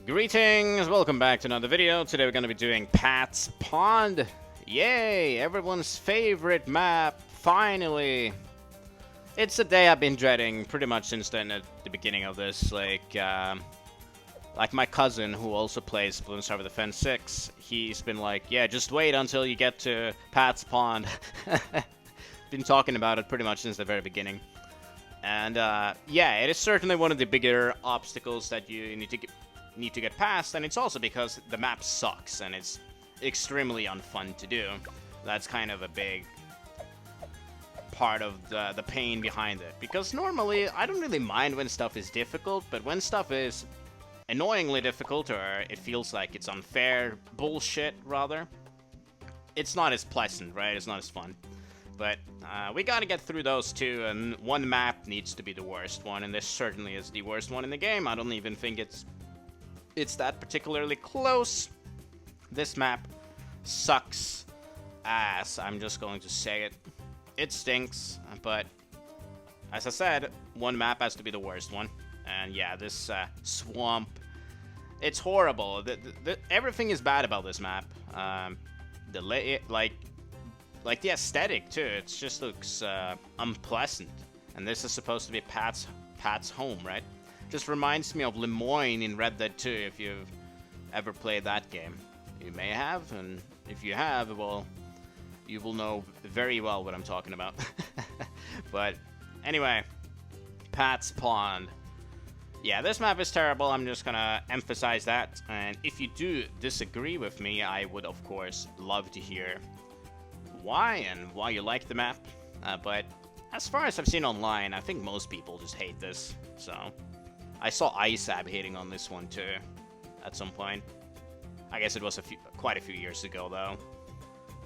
Greetings, welcome back to another video. Today we're going to be doing Pat's Pond. Yay, everyone's favorite map, finally. It's a day I've been dreading pretty much since then at the beginning of this. Like my cousin who also plays Bloons Tower Defense 6, he's been like, yeah, just wait until you get to Pat's Pond. Been talking about it pretty much since the very beginning. And yeah, it is certainly one of the bigger obstacles that you need to get past, and it's also because the map sucks and it's extremely unfun to do. That's kind of a big part of the pain behind it, because normally I don't really mind when stuff is difficult, but when stuff is annoyingly difficult or it feels like it's unfair bullshit rather, it's not as pleasant, right? It's not as fun. But we gotta get through those two, and one map needs to be the worst one, and this certainly is the worst one in the game. I don't even think it's that particularly close. This map sucks ass. I'm just going to say it. It stinks, but as I said, one map has to be the worst one. And yeah, this swamp, it's horrible. Everything is bad about this map. Like the aesthetic too. It just looks unpleasant. And this is supposed to be Pat's home, right? Just reminds me of Lemoyne in Red Dead 2, if you've ever played that game. You may have, and if you have, well, you will know very well what I'm talking about. But anyway, Pat's Pond. Yeah, this map is terrible. I'm just gonna emphasize that. And if you do disagree with me, I would, of course, love to hear why and why you like the map. But as far as I've seen online, I think most people just hate this, so I saw ISAB hating on this one too, at some point. I guess it was quite a few years ago though,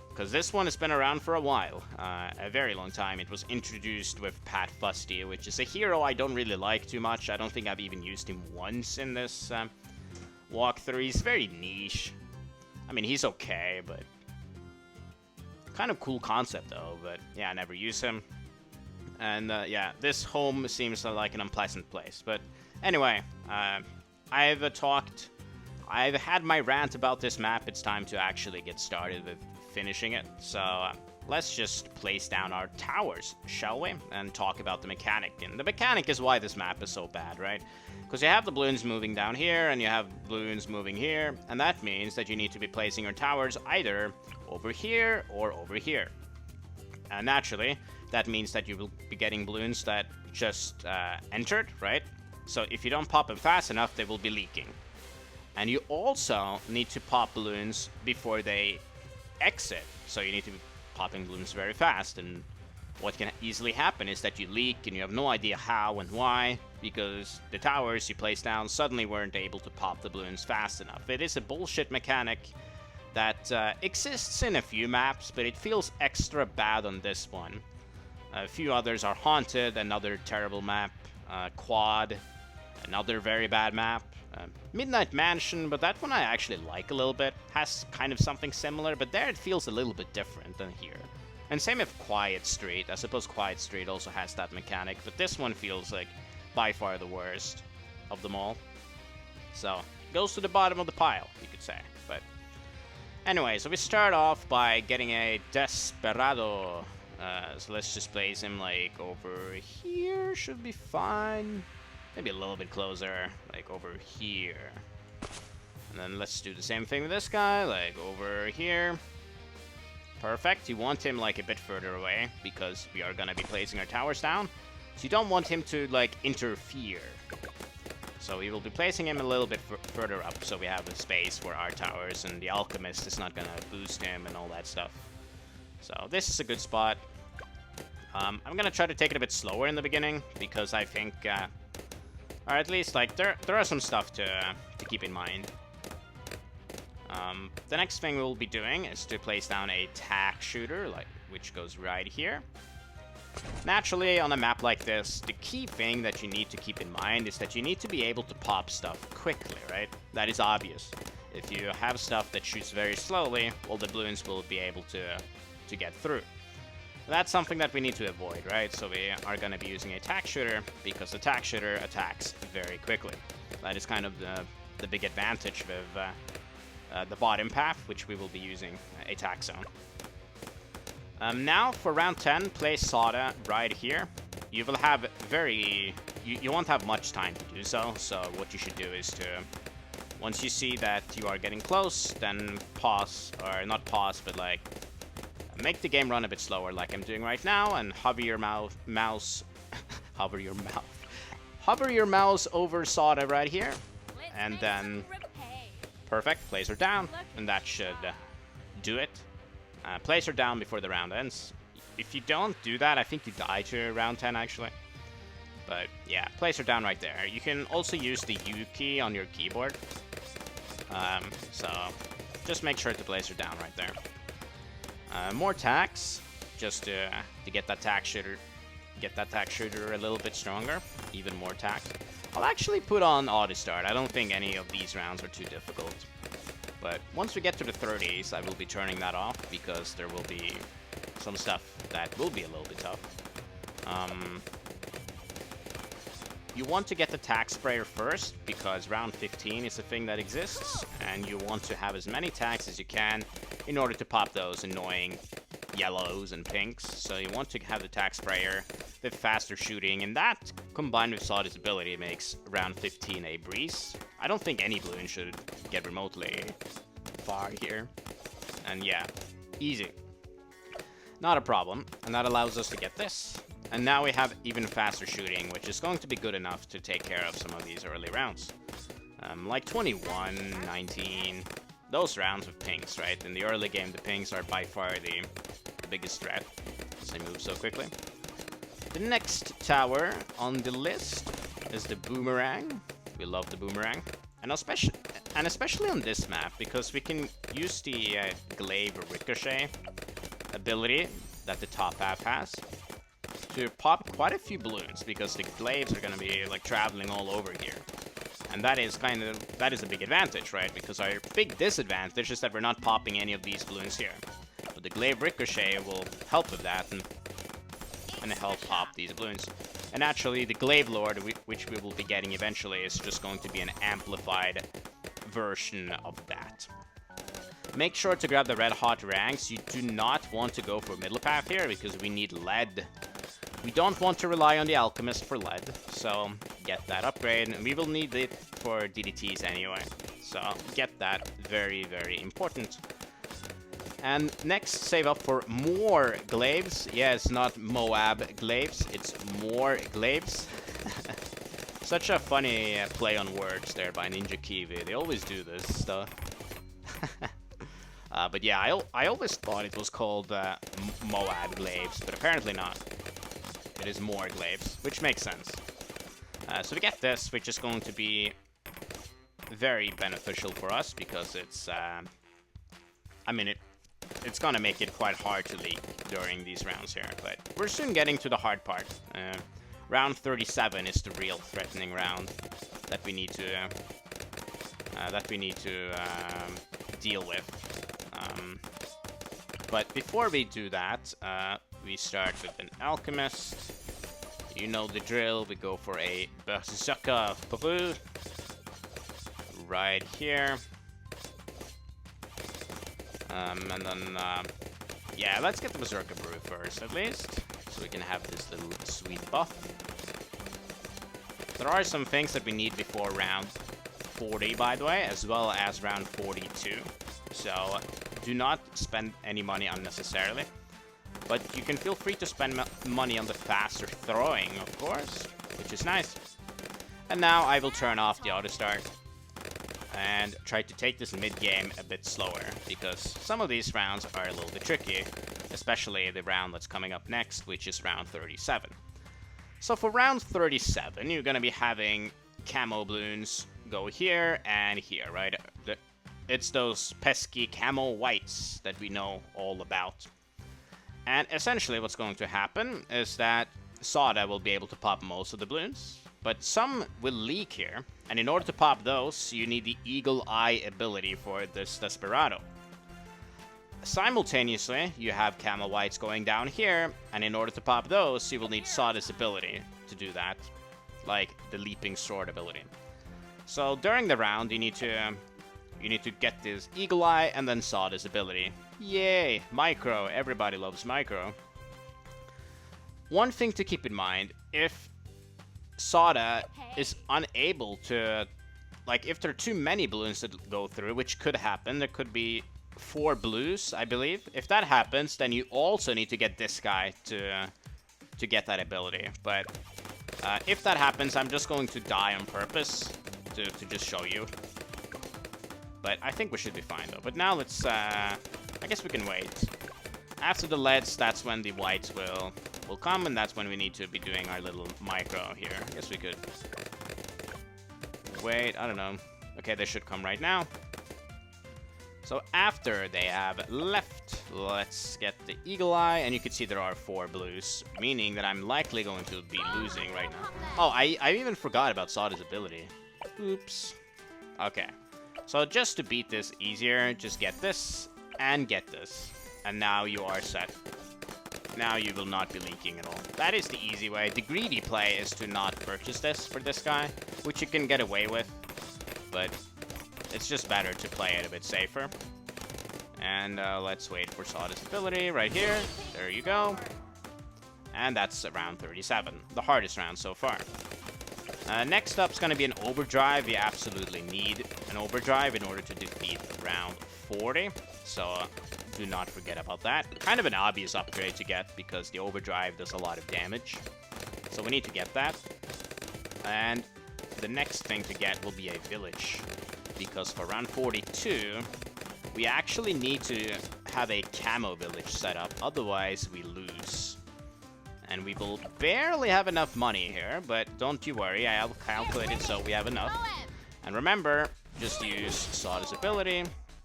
because this one has been around for a while, a very long time. It was introduced with Pat Fusty, which is a hero I don't really like too much. I don't think I've even used him once in this walkthrough. He's very niche. I mean, he's okay, but kind of cool concept though. But yeah, I never use him. And yeah, this home seems like an unpleasant place, but anyway, I've had my rant about this map. It's time to actually get started with finishing it. So let's just place down our towers, shall we? And talk about the mechanic. And the mechanic is why this map is so bad, right? Because you have the Bloons moving down here, and you have Bloons moving here, and that means that you need to be placing your towers either over here or over here. And naturally, that means that you will be getting Bloons that just entered, right? So if you don't pop them fast enough, they will be leaking. And you also need to pop Bloons before they exit. So you need to be popping Bloons very fast. And what can easily happen is that you leak and you have no idea how and why, because the towers you placed down suddenly weren't able to pop the Bloons fast enough. It is a bullshit mechanic that exists in a few maps, but it feels extra bad on this one. A few others are Haunted, another terrible map. Quad, another very bad map. Midnight Mansion, but that one I actually like a little bit. Has kind of something similar, but there it feels a little bit different than here. And same with Quiet Street. I suppose Quiet Street also has that mechanic, but this one feels like by far the worst of them all. So, goes to the bottom of the pile, you could say. But anyway, so we start off by getting a Desperado. So let's just place him like over here, should be fine. Maybe a little bit closer, like over here. And then let's do the same thing with this guy, like over here. Perfect. You want him like a bit further away, because we are gonna be placing our towers down. So you don't want him to like interfere. So we will be placing him a little bit further up, so we have a space for our towers, and the Alchemist is not gonna boost him and all that stuff. So this is a good spot. I'm gonna try to take it a bit slower in the beginning, because I think, or at least like there are some stuff to keep in mind. The next thing we'll be doing is to place down a Tack shooter, which goes right here. Naturally, on a map like this, the key thing that you need to keep in mind is that you need to be able to pop stuff quickly, right? That is obvious. If you have stuff that shoots very slowly, well, the Bloons will be able to get through. That's something that we need to avoid, right? So we are going to be using a Tack shooter, because the Tack shooter attacks very quickly. That is kind of the the big advantage with the bottom path, which we will be using a Tack zone. Now for round 10, place Soda right here. You will have you won't have much time to do so, so what you should do is to, once you see that you are getting close, then pause, or not pause, but like, make the game run a bit slower like I'm doing right now, and hover your mouse over Soda right here, and then, perfect, place her down, and that should do it. Place her down before the round ends. If you don't do that, I think you die to round 10 actually. But yeah, place her down right there. You can also use the U key on your keyboard. So just make sure to place her down right there. More tacks, just to get that tack shooter, a little bit stronger. Even more tack. I'll actually put on auto start. I don't think any of these rounds are too difficult. But once we get to the 30s, I will be turning that off because there will be some stuff that will be a little bit tough. You want to get the tack sprayer first because round 15 is a thing that exists, and you want to have as many tacks as you can in order to pop those annoying yellows and pinks. So you want to have the tack sprayer with faster shooting, and that combined with Soda's ability makes round 15 a breeze. I don't think any Bloon should get remotely far here. And yeah, easy. Not a problem, and that allows us to get this. And now we have even faster shooting, which is going to be good enough to take care of some of these early rounds. Like 21, 19, those rounds with pinks, right? In the early game, the pinks are by far the biggest threat, because they move so quickly. The next tower on the list is the boomerang. We love the boomerang. And especially on this map, because we can use the Glaive ricochet ability that the top half has to pop quite a few Bloons, because the glaives are going to be like traveling all over here. And that is a big advantage, right? Because our big disadvantage is that we're not popping any of these Bloons here. But the Glaive ricochet will help with that and help pop these Bloons. And actually, the Glaive Lord, which we will be getting eventually, is just going to be an amplified version of that. Make sure to grab the red hot ranks. You do not want to go for middle path here because we need lead. We don't want to rely on the alchemist for lead, so get that upgrade. And we will need it for DDTs anyway, so get that. Very, very important. And next, save up for more glaives. Yeah, it's not MOAB glaives, it's more glaives. Such a funny play on words there by Ninja Kiwi. They always do this stuff. But yeah, I always thought it was called MOAB glaives, but apparently not. It is more glaives, which makes sense. So we get this, which is going to be very beneficial for us because it's, I mean, it's gonna make it quite hard to leak during these rounds here, but we're soon getting to the hard part. Round 37 is the real threatening round that we need to deal with. But before we do that, we start with an alchemist. You know the drill. We go for a berserker brew right here. And then, yeah, let's get the berserker brew first, at least, so we can have this little sweet buff. There are some things that we need before round 40, by the way, as well as round 42. So do not spend any money unnecessarily. But you can feel free to spend money on the faster throwing, of course, which is nice. And now I will turn off the auto start and try to take this mid-game a bit slower, because some of these rounds are a little bit tricky, especially the round that's coming up next, which is round 37. So for round 37, you're going to be having camo Bloons go here and here, right? It's those pesky camo whites that we know all about. And essentially what's going to happen is that Soda will be able to pop most of the Bloons, but some will leak here, and in order to pop those, you need the Eagle Eye ability for this Desperado. Simultaneously, you have Camo Whites going down here, and in order to pop those, you will need Soda's ability to do that, like the Leaping Sword ability. So during the round, you need to get this Eagle Eye and then saw this ability. Yay! Micro. Everybody loves micro. One thing to keep in mind, if Sada is unable to, like, if there are too many balloons that go through, which could happen, there could be 4 blues, I believe. If that happens, then you also need to get this guy to get that ability. But if that happens, I'm just going to die on purpose to just show you. But I think we should be fine, though. But now let's, I guess we can wait. After the LEDs, that's when the whites will come, and that's when we need to be doing our little micro here. I guess we could wait, I don't know. Okay, they should come right now. So after they have left, let's get the Eagle Eye, and you can see there are 4 blues, meaning that I'm likely going to be losing right now. Oh, I even forgot about Sada's ability. Oops. Okay. So just to beat this easier, just get this and get this. And now you are set. Now you will not be leaking at all. That is the easy way. The greedy play is to not purchase this for this guy, which you can get away with. But it's just better to play it a bit safer. And let's wait for Sada's ability right here. There you go. And that's round 37. The hardest round so far. Next up is going to be an overdrive. We absolutely need an overdrive in order to defeat round 40. So do not forget about that. Kind of an obvious upgrade to get because the overdrive does a lot of damage. So we need to get that. And the next thing to get will be a village. Because for round 42, we actually need to have a camo village set up. Otherwise, we lose. And we will barely have enough money here, but don't you worry, I have calculated so we have enough. And remember, just use Sada's ability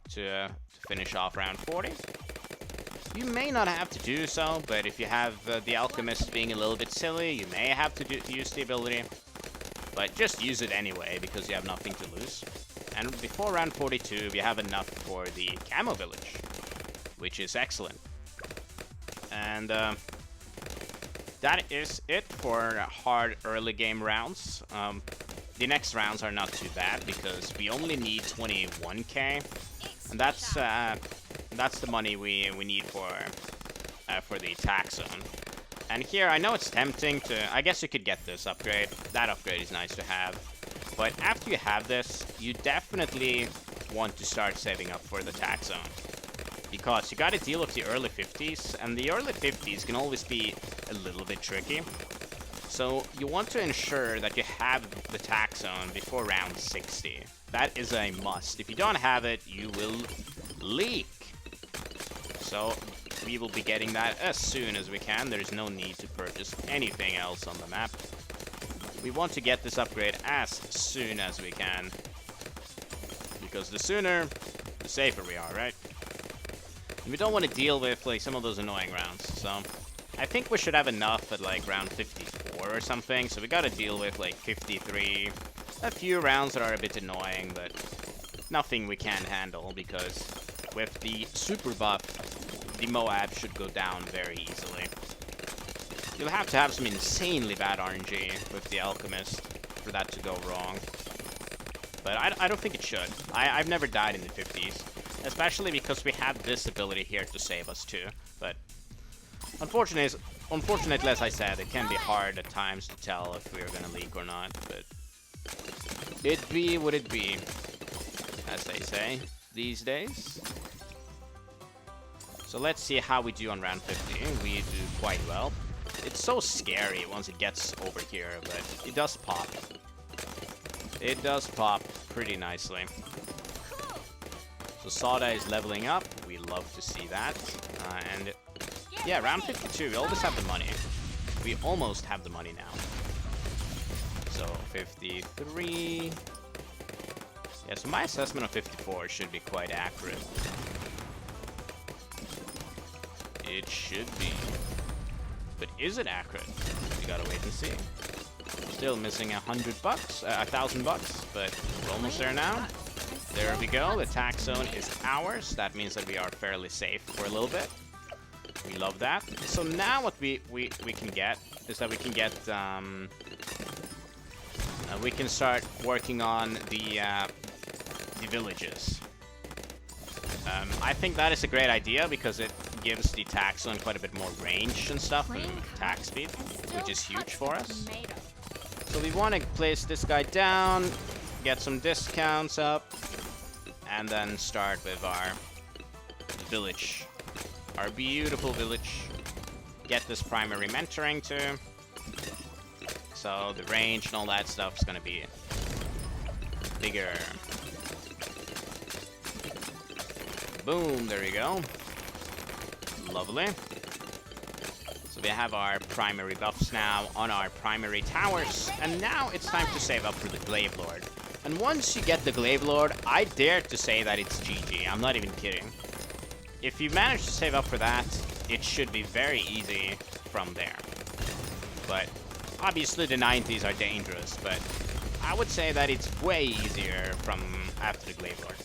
to finish off round 40. You may not have to do so, but if you have the Alchemist being a little bit silly, you may have to use the ability. But just use it anyway, because you have nothing to lose. And before round 42, we have enough for the Camo Village, which is excellent. And that is it for hard early game rounds. The next rounds are not too bad because we only need 21k, and that's the money we need for the Tack zone. And here, I know it's tempting to. I guess you could get this upgrade. That upgrade is nice to have. But after you have this, you definitely want to start saving up for the Tack zone. Because you gotta deal with the early 50s, and the early 50s can always be a little bit tricky. So you want to ensure that you have the Tack zone before round 60. That is a must. If you don't have it, you will leak. So we will be getting that as soon as we can. There is no need to purchase anything else on the map. We want to get this upgrade as soon as we can. Because the sooner, the safer we are, right? And we don't want to deal with like some of those annoying rounds. So I think we should have enough at like round 54 or something. So we gotta deal with like 53. A few rounds that are a bit annoying, but nothing we can't handle because with the super buff, the MOAB should go down very easily. You'll have to have some insanely bad RNG with the Alchemist for that to go wrong. But I don't think it should. I've never died in the 50s. Especially because we have this ability here to save us too. But unfortunately, as I said, it can be hard at times to tell if we're gonna leak or not. But it be what it be, as they say these days. So let's see how we do on round 50. We do quite well. It's so scary once it gets over here, but it does pop. It does pop pretty nicely. So Sada is leveling up. We love to see that. And yeah, round 52, we always have the money. We almost have the money now. So 53. Yeah, so my assessment of 54 should be quite accurate. It should be. But is it accurate? We gotta wait and see. Still missing $100, $1,000, but we're almost there now. There we go. The Tack zone is ours. That means that we are fairly safe for a little bit. We love that. So now what we can get is that we can get we can start working on the villages. I think that is a great idea because it gives the Tack zone quite a bit more range and stuff and attack speed, which is huge for us. So we want to place this guy down, get some discounts up, and then start with our village. Our beautiful village. Get this primary mentoring too. So the range and all that stuff is going to be bigger. Boom, there we go. Lovely. So we have our primary buffs now on our primary towers. And now it's time to save up for the Glaive Lord. And once you get the Glaive Lord, I dare to say that it's GG. I'm not even kidding. If you manage to save up for that, it should be very easy from there. But obviously the 90s are dangerous, but I would say that it's way easier from after the Glaive Lord.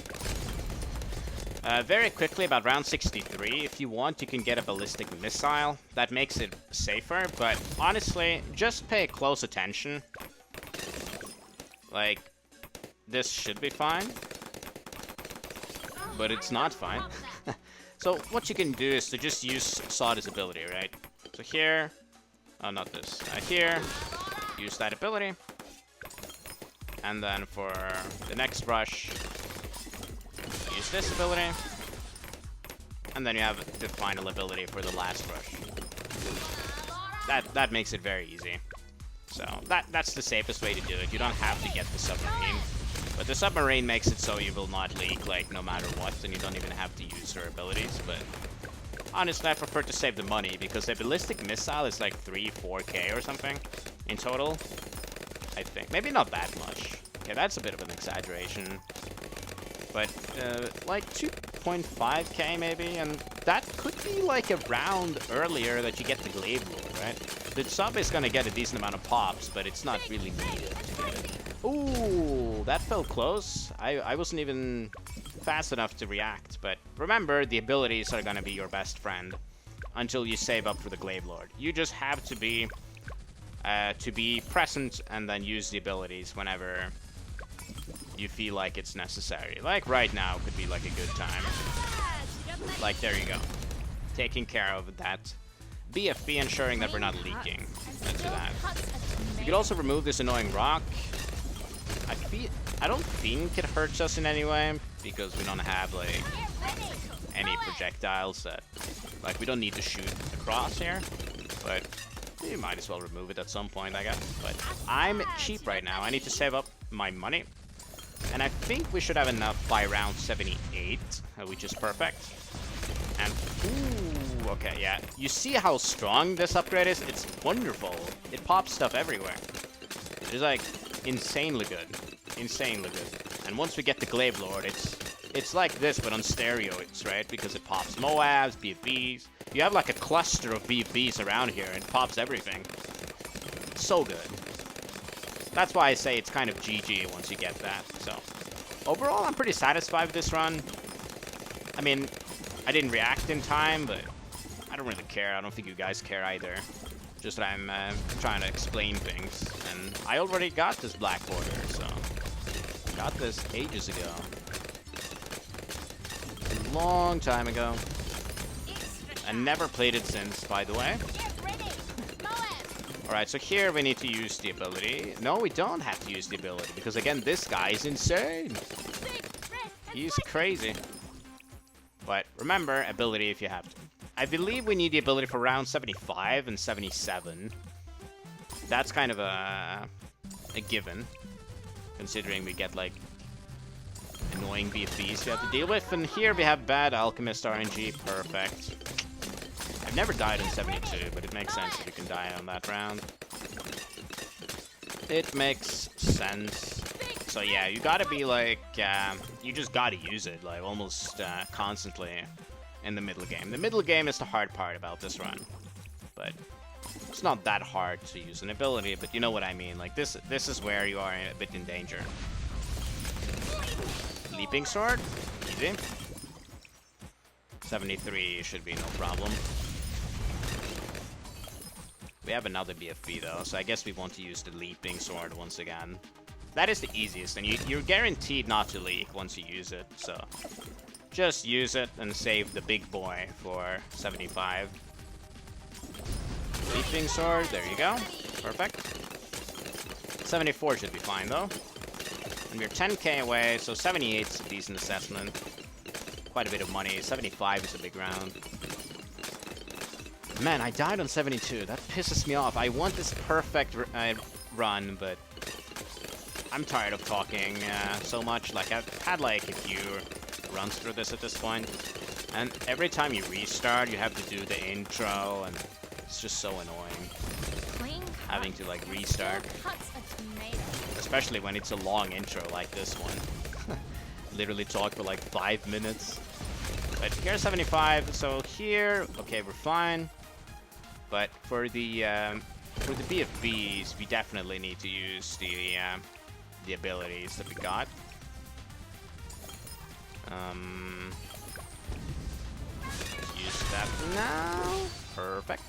Very quickly, about round 63, if you want, you can get a ballistic missile. That makes it safer, but honestly, just pay close attention. Like, this should be fine, but it's not fine. So what you can do is to just use Saw's ability, right? So here, oh, not this, here, use that ability. And then for the next rush, use this ability, and then you have the final ability for the last rush. That makes it very easy. So that's the safest way to do it. You don't have to get the submarine, but the submarine makes it so you will not leak, like, no matter what, and you don't even have to use her abilities. But honestly, I prefer to save the money because a ballistic missile is like 3-4k or something in total, I think. Maybe not that much. Okay, that's a bit of an exaggeration. But, like 2.5k maybe, and that could be like a round earlier that you get the Glaive Lord, right? The sub is gonna get a decent amount of pops, but it's not really needed to get it. Ooh, that felt close. I wasn't even fast enough to react, but remember, the abilities are gonna be your best friend until you save up for the Glaive Lord. You just have to be present and then use the abilities whenever you feel like it's necessary. Like right now could be like a good time. Like, there you go. Taking care of that BFB, ensuring that we're not leaking. Let's do that. You could also remove this annoying rock. I don't think it hurts us in any way, because we don't have, like, any projectiles that... Like, we don't need to shoot across here, but you might as well remove it at some point, I guess. But I'm cheap right now. I need to save up my money. And I think we should have enough by round 78, which is perfect. And, ooh, okay, yeah. You see how strong this upgrade is? It's wonderful. It pops stuff everywhere. It's like insanely good. Insanely good. And once we get the Glaive Lord, it's like this, but on steroids, right? Because it pops MOABs, BFBs. You have like a cluster of BFBs around here, and it pops everything. It's so good. That's why I say it's kind of GG once you get that. So, overall, I'm pretty satisfied with this run. I mean, I didn't react in time, but I don't really care. I don't think you guys care either. Just that I'm trying to explain things. And I already got this black border, so... Got this ages ago. A long time ago. I never played it since, by the way. Alright, so here we need to use the ability. No, we don't have to use the ability, because again, this guy is insane. He's crazy. But remember, ability if you have to. I believe we need the ability for round 75 and 77. That's kind of a given, considering we get, like, annoying BFBs we have to deal with. And here we have bad Alchemist RNG, perfect. I've never died in 72, but it makes sense if you can die on that round. It makes sense. So yeah, you gotta be like, you just gotta use it, like, almost constantly in the middle game. The middle game is the hard part about this run. But it's not that hard to use an ability, but you know what I mean. Like, this is where you are a bit in danger. Leaping Sword, easy. 73 should be no problem. We have another BFB though, so I guess we want to use the Leaping Sword once again. that is the easiest, and you're guaranteed not to leak once you use it, so just use it and save the big boy for 75. Leaping sword, there you go. Perfect. 74 should be fine, though. And we're 10k away, so 78 is a decent assessment. Quite a bit of money. 75 is a big round. Man, I died on 72. That pisses me off. I want this perfect run, but I'm tired of talking so much. Like, I've had like a few runs through this at this point, and every time you restart, you have to do the intro, and it's just so annoying having to like restart, especially when it's a long intro like this one. Literally talk for like 5 minutes. But here's 75, so here, okay, we're fine. But for the BFBs, we definitely need to use the abilities that we got. Use that now. Perfect.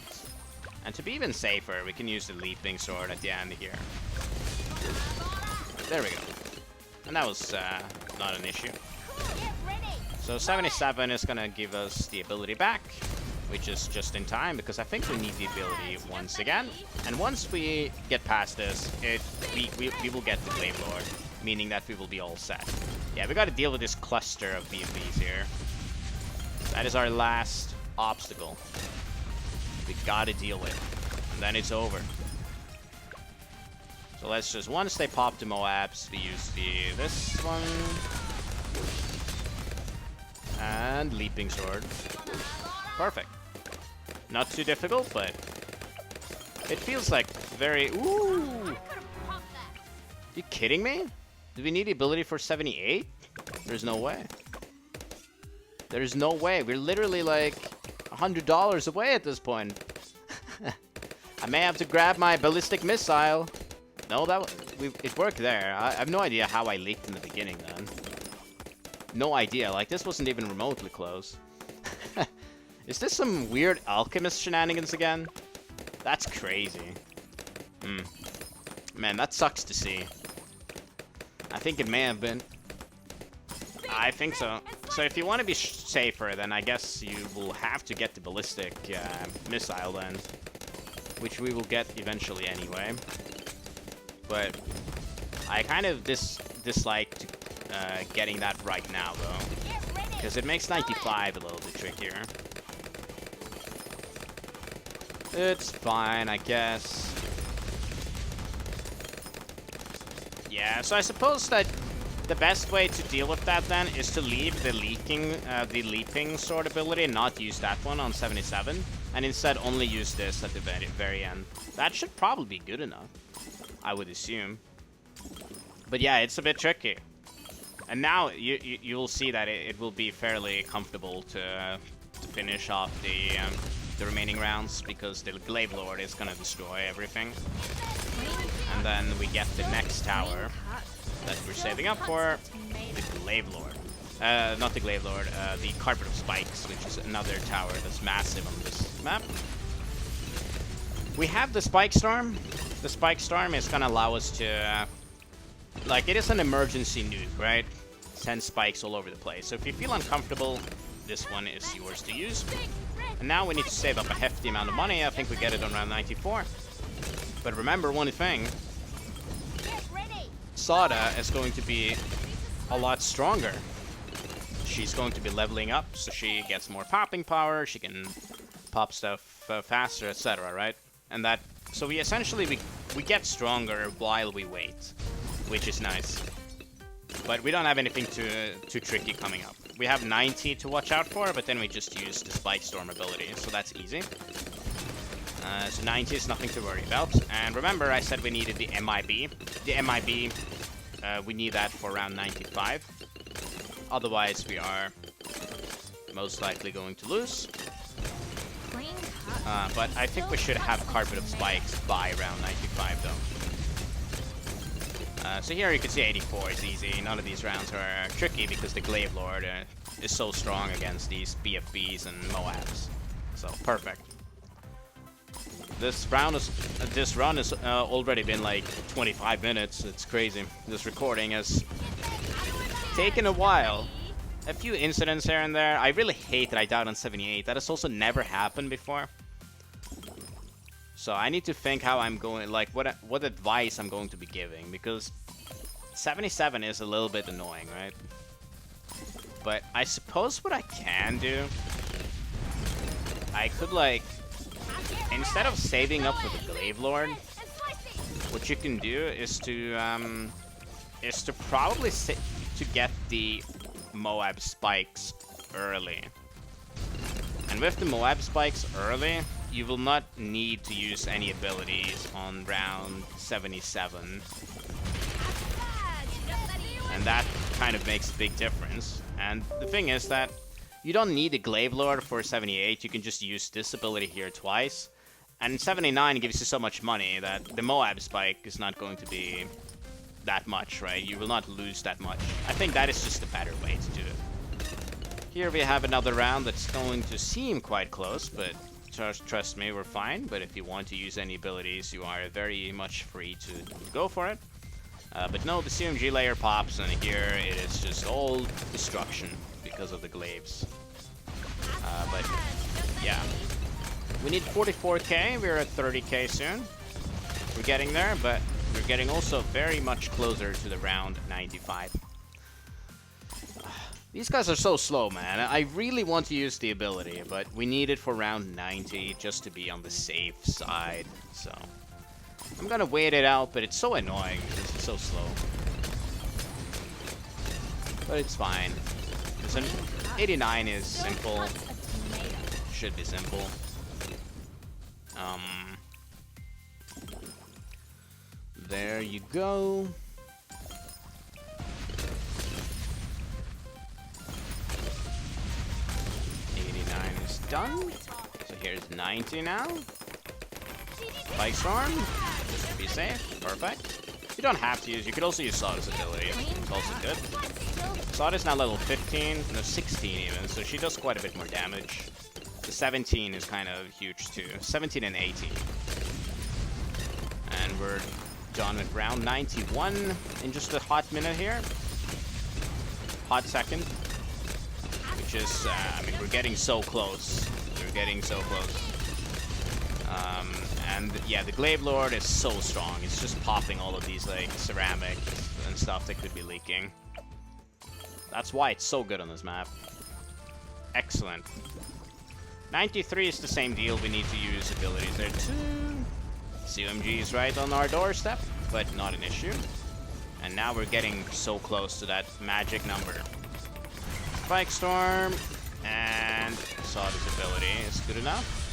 And to be even safer, we can use the leaping sword at the end here. There we go. And that was not an issue. So 77 is gonna give us the ability back, which is just in time because I think we need the ability once again. And once we get past this, we will get the Glaive Lord, meaning that we will be all set. Yeah, we gotta deal with this cluster of BFBs here. That is our last obstacle we gotta deal with, and then it's over. So let's just, once they pop the MOABs, we use this one. And leaping sword. Perfect. Not too difficult, but it feels like very... Ooh! You kidding me? Do we need the ability for 78? There's no way. There's no way. We're literally like $100 away at this point. I may have to grab my ballistic missile. No, it worked there. I have no idea how I leaked in the beginning then. No idea. Like, this wasn't even remotely close. Is this some weird alchemist shenanigans again? That's crazy. Man, that sucks to see. I think it may have been. I think so. So if you want to be safer, then I guess you will have to get the ballistic missile then. Which we will get eventually anyway. But I kind of dislike getting that right now, though. Because it makes 95 a little bit trickier. It's fine, I guess. Yeah, so I suppose that the best way to deal with that then is to leave the leaping sword ability and not use that one on 77. And instead only use this at the very end. That should probably be good enough, I would assume. But yeah, it's a bit tricky. And now you'll see that it will be fairly comfortable to finish off the remaining rounds, because the Glaive Lord is gonna destroy everything. And then we get the next tower that we're saving up for, the Glaive Lord. Not the Glaive Lord, the Carpet of Spikes, which is another tower that's massive on this map. We have the Spike Storm. The Spike Storm is gonna allow us to, like, it is an emergency nuke, right? Send spikes all over the place. So if you feel uncomfortable, this one is yours to use. And now we need to save up a hefty amount of money. I think we get it on round 94. But remember one thing. Sada is going to be a lot stronger. She's going to be leveling up, so she gets more popping power, she can pop stuff faster, etc., right? And that, so we essentially, we get stronger while we wait, which is nice. But we don't have anything too tricky coming up. We have 90 to watch out for, but then we just use the Spike Storm ability, so that's easy. So 90 is nothing to worry about. And remember, I said we needed the MIB. The MIB, we need that for round 95. Otherwise, we are most likely going to lose. But I think we should have Carpet of Spikes by round 95, though. So here you can see 84 is easy. None of these rounds are tricky because the Glaive Lord is so strong against these BFBs and MOABs. So, perfect. This run has already been like 25 minutes. It's crazy. This recording has taken a while. A few incidents here and there. I really hate that I died on 78. That has also never happened before. So I need to think how I'm going, like what advice I'm going to be giving, because 77 is a little bit annoying, right? But I suppose what I can do, I could like, instead of saving up for the Glaive Lord, what you can do is to probably to get the MOAB spikes early. And with the MOAB spikes early, you will not need to use any abilities on round 77. And that kind of makes a big difference. And the thing is that you don't need the Glaive Lord for 78, you can just use this ability here twice. And 79 gives you so much money that the MOAB spike is not going to be that much, right? You will not lose that much. I think that is just a better way to do it. Here we have another round that's going to seem quite close, but trust me, we're fine. But if you want to use any abilities, you are very much free to go for it. But no, the CMG layer pops, and here it is just all destruction because of the glaives. But yeah, we need 44k. We're at 30k soon. We're getting there, but we're getting also very much closer to the round 95. These guys are so slow, man. I really want to use the ability, but we need it for round 90 just to be on the safe side. So I'm gonna wait it out, but it's so annoying because it's so slow. But it's fine. Listen, 89 is simple. Should be simple. There you go. Done. So here's 90 now. Spike Storm, just to be safe. Perfect. You don't have to use. You could also use Sada's ability. It's also good. Sada's now level 15, no 16 even, so she does quite a bit more damage. The 17 is kind of huge too. 17 and 18. And we're done with round 91 in just a hot minute here. Hot second. Just, I mean, we're getting so close. We're getting so close. And yeah, the Glaive Lord is so strong. It's just popping all of these like ceramics and stuff that could be leaking. That's why it's so good on this map. Excellent. 93 is the same deal. We need to use abilities there too. CMG is right on our doorstep, but not an issue. And now we're getting so close to that magic number. Spike Storm and Sada's ability is good enough.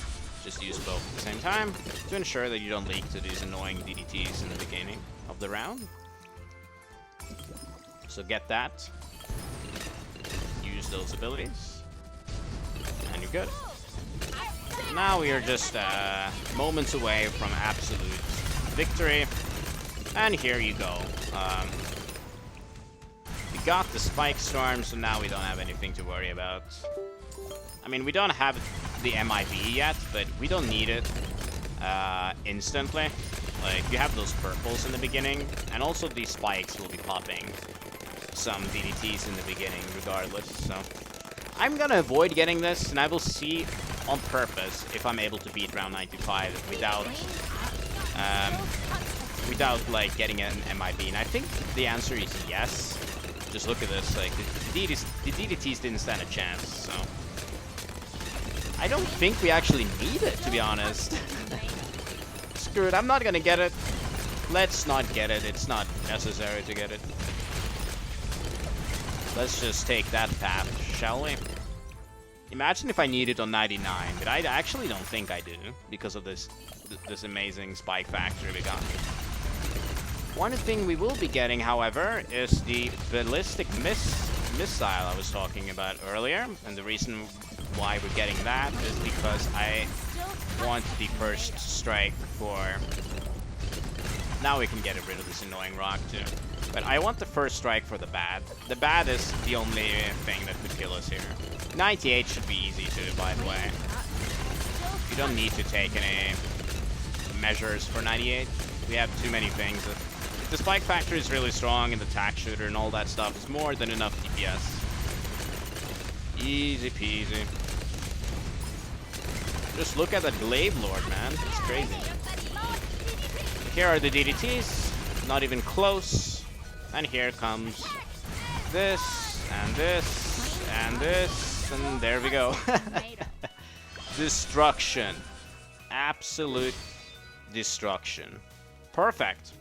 Just use both at the same time to ensure that you don't leak to these annoying DDTs in the beginning of the round. So get that. Use those abilities. And you're good. Now we are just moments away from absolute victory. And here you go. We got the Spike Storm, so now we don't have anything to worry about. I mean, we don't have the MIB yet, but we don't need it instantly. Like, you have those purples in the beginning, and also these spikes will be popping some DDTs in the beginning regardless, so I'm gonna avoid getting this, and I will see on purpose if I'm able to beat round 95 without like getting an MIB, and I think the answer is yes. Just look at this, like the DDTs didn't stand a chance, so I don't think we actually need it, to be honest. Screw it, I'm not gonna get it. Let's not get it, it's not necessary to get it. Let's just take that path, shall we? Imagine if I need it on 99, but I actually don't think I do, because of this amazing spike factory we got. One thing we will be getting, however, is the ballistic missile I was talking about earlier, and the reason why we're getting that is because I want the first strike for... Now we can get rid of this annoying rock too. But I want the first strike for the bat. The bat is the only thing that could kill us here. 98 should be easy too, by the way. You don't need to take any measures for 98. We have too many things. The spike factor is really strong, and the tack shooter and all that stuff is more than enough DPS. Easy peasy. Just look at that Glaive Lord, man. It's crazy. Here are the DDTs. Not even close. And here comes this, and this, and this, and there we go. Destruction. Absolute destruction. Perfect.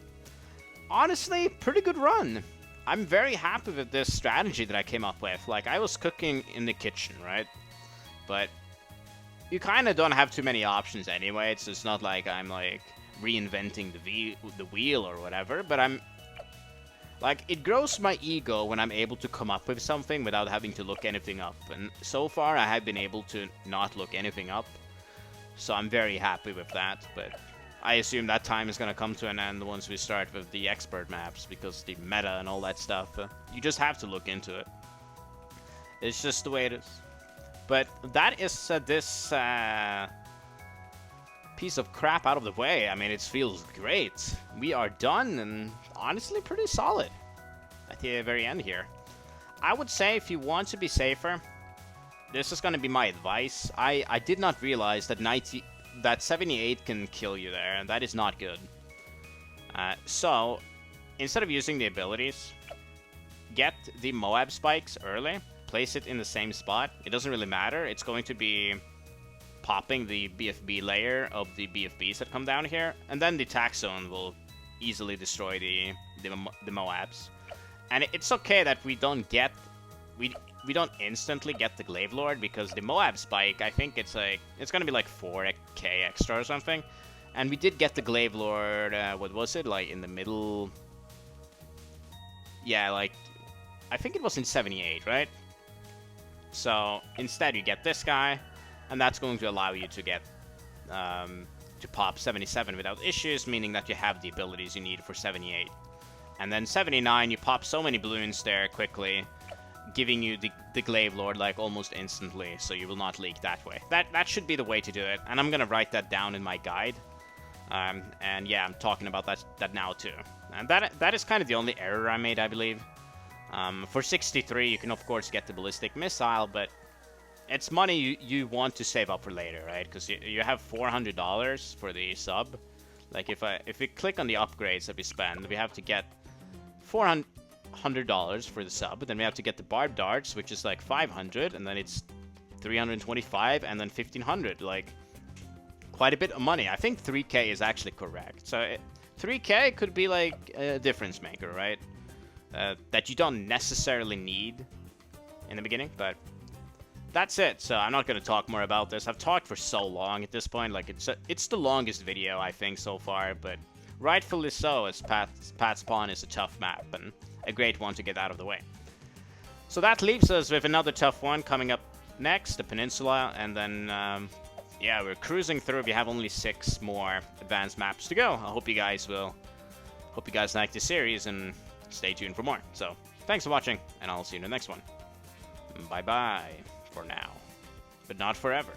Honestly, pretty good run. I'm very happy with this strategy that I came up with. Like, I was cooking in the kitchen, right? But you kind of don't have too many options anyway. It's not like I'm, like, reinventing the wheel or whatever. But I'm... Like, it grows my ego when I'm able to come up with something without having to look anything up. And so far, I have been able to not look anything up. So I'm very happy with that, but I assume that time is going to come to an end once we start with the expert maps, because the meta and all that stuff, you just have to look into it. It's just the way it is. But that is this piece of crap out of the way. I mean, it feels great. We are done, and honestly pretty solid at the very end here. I would say if you want to be safer, this is going to be my advice. I did not realize that 78 can kill you there, and that is not good. So, instead of using the abilities, get the MOAB spikes early, place it in the same spot. It doesn't really matter. It's going to be popping the BFB layer of the BFBs that come down here, and then the Tack zone will easily destroy the MOABs. And it's okay that we don't get... We don't instantly get the Glaive Lord, because the MOAB spike, I think it's gonna be like 4k extra or something. And we did get the Glaive Lord, what was it, like in the middle? Yeah, like, I think it was in 78, right? So instead you get this guy, and that's going to allow you to get, to pop 77 without issues, meaning that you have the abilities you need for 78. And then 79, you pop so many Bloons there quickly, giving you the Glaive Lord like almost instantly, so you will not leak that way. That should be the way to do it, and I'm gonna write that down in my guide. And yeah, I'm talking about that now too. And that is kind of the only error I made, I believe. For 63, you can of course get the ballistic missile, but it's money you want to save up for later, right? Because you have $400 for the sub. Like if we click on the upgrades that we spend, we have to get $400 for the sub, then we have to get the barbed darts, which is like 500, and then it's 325, and then 1500. Like, quite a bit of money. I think 3k is actually correct. So 3k could be like a difference maker, right? That you don't necessarily need in the beginning, but that's it. So I'm not going to talk more about this. I've talked for so long at this point. Like, it's the longest video, I think, so far, but rightfully so, as Pat's Pawn is a tough map, and a great one to get out of the way. So that leaves us with another tough one coming up next, the Peninsula, and then, yeah, we're cruising through. We have only 6 more advanced maps to go. I hope you guys like this series, and stay tuned for more. So, thanks for watching, and I'll see you in the next one. Bye-bye for now, but not forever.